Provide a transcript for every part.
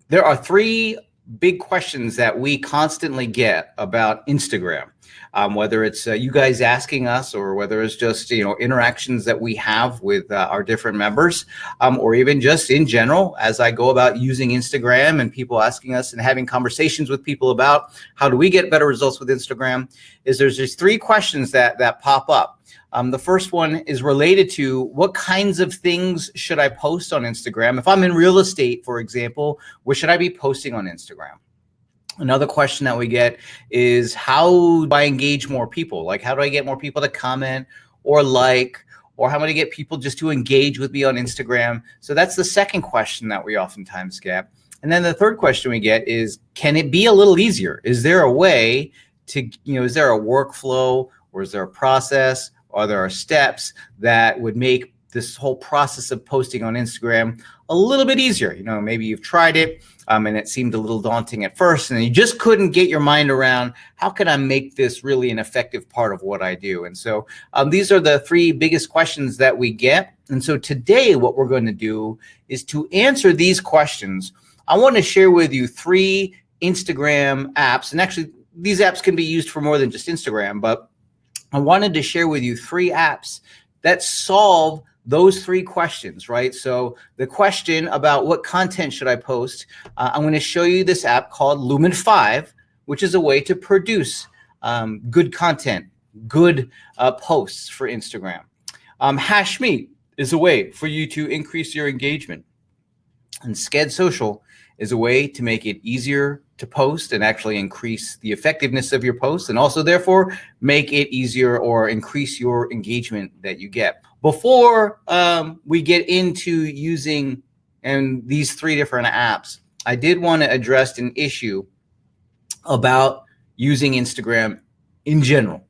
There are three big questions that we constantly get about Instagram, whether it's you guys asking us or whether it's just interactions that we have with our different members, or even just in general as I go about using Instagram and people asking us and having conversations with people about how do we get better results with Instagram. There's just three questions that pop up. The first one is related to what kinds of things should I post on Instagram? If I'm in real estate, for example, what should I be posting on Instagram? Another question that we get is how do I engage more people? Like, how do I get more people to comment or like, or how do I get people just to engage with me on Instagram? So that's the second question that we oftentimes get. And then the third question we get is, can it be a little easier? Is there a way to, is there a workflow or is there a process? Or there are steps that would make this whole process of posting on Instagram a little bit easier. Maybe you've tried it and it seemed a little daunting at first and you just couldn't get your mind around how can I make this really an effective part of what I do? And so these are the three biggest questions that we get. And so today what we're going to do is to answer these questions. I want to share with you three Instagram apps. And actually, these apps can be used for more than just Instagram, but I wanted to share with you three apps that solve those three questions, right? So the question about what content should I post, I'm going to show you this app called Lumen 5, which is a way to produce good content, good posts for Instagram. Hashmeet is a way for you to increase your engagement. And Sked Social is a way to make it easier to post and actually increase the effectiveness of your posts and also therefore make it easier or increase your engagement that you get. Before we get into using these three different apps, I did want to address an issue about using Instagram in general.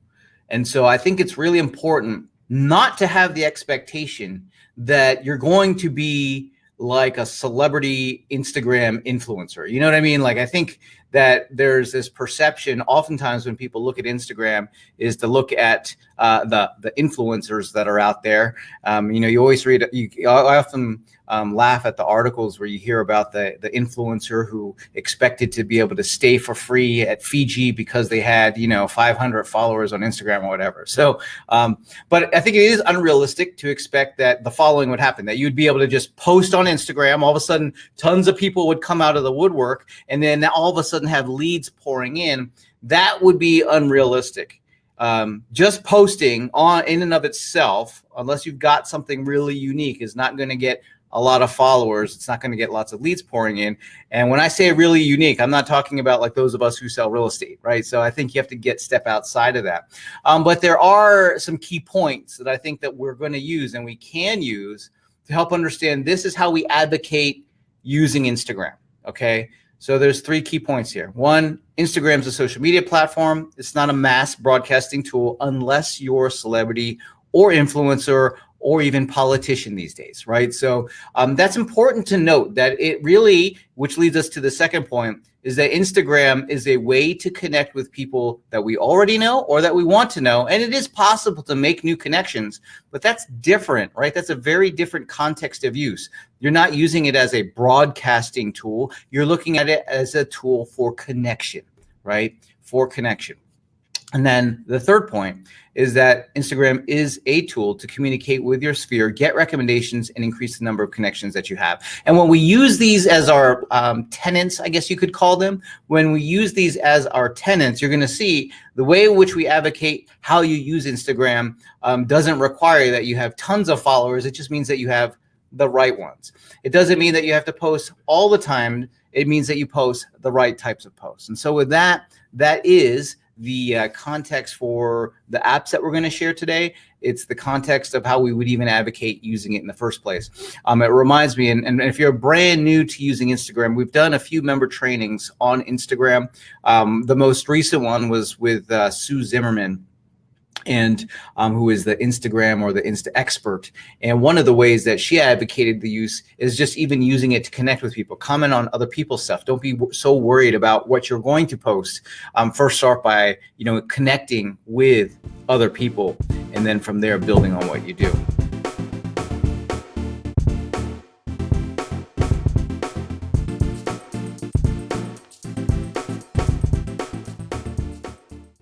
And so I think it's really important not to have the expectation that you're going to be like a celebrity Instagram influencer. You know what I mean? Like, I think that there's this perception oftentimes when people look at Instagram is to look at the influencers that are out there. You always read, I often laugh at the articles where you hear about the influencer who expected to be able to stay for free at Fiji because they had, 500 followers on Instagram or whatever. So, but I think it is unrealistic to expect that the following would happen, that you'd be able to just post on Instagram. All of a sudden, tons of people would come out of the woodwork and then all of a sudden have leads pouring in. That would be unrealistic. Just posting in and of itself, unless you've got something really unique, is not going to get a lot of followers. It's not going to get lots of leads pouring in. And when I say really unique, I'm not talking about like those of us who sell real estate, right? So I think you have to step outside of that. But there are some key points that I think that we're going to use and we can use to help understand this is how we advocate using Instagram, okay? So there's three key points here. One, Instagram's a social media platform. It's not a mass broadcasting tool unless you're a celebrity or influencer or even politician these days, right? So that's important to note that it really, which leads us to the second point, is that Instagram is a way to connect with people that we already know or that we want to know. And it is possible to make new connections, but that's different, right? That's a very different context of use. You're not using it as a broadcasting tool. You're looking at it as a tool for connection, right? For connection. And then the third point is that Instagram is a tool to communicate with your sphere, get recommendations, and increase the number of connections that you have. And when we use these as our tenants, I guess you could call them, when we use these as our tenants, you're going to see the way in which we advocate how you use Instagram doesn't require that you have tons of followers. It just means that you have the right ones. It doesn't mean that you have to post all the time. It means that you post the right types of posts. And so with that, that is the context for the apps that we're going to share today. It's the context of how we would even advocate using it in the first place. It reminds me, and if you're brand new to using Instagram, we've done a few member trainings on Instagram. The most recent one was with Sue Zimmerman, and who is the Instagram or the Insta expert. And one of the ways that she advocated the use is just even using it to connect with people, comment on other people's stuff. Don't be so worried about what you're going to post. First start by, connecting with other people, and then from there building on what you do.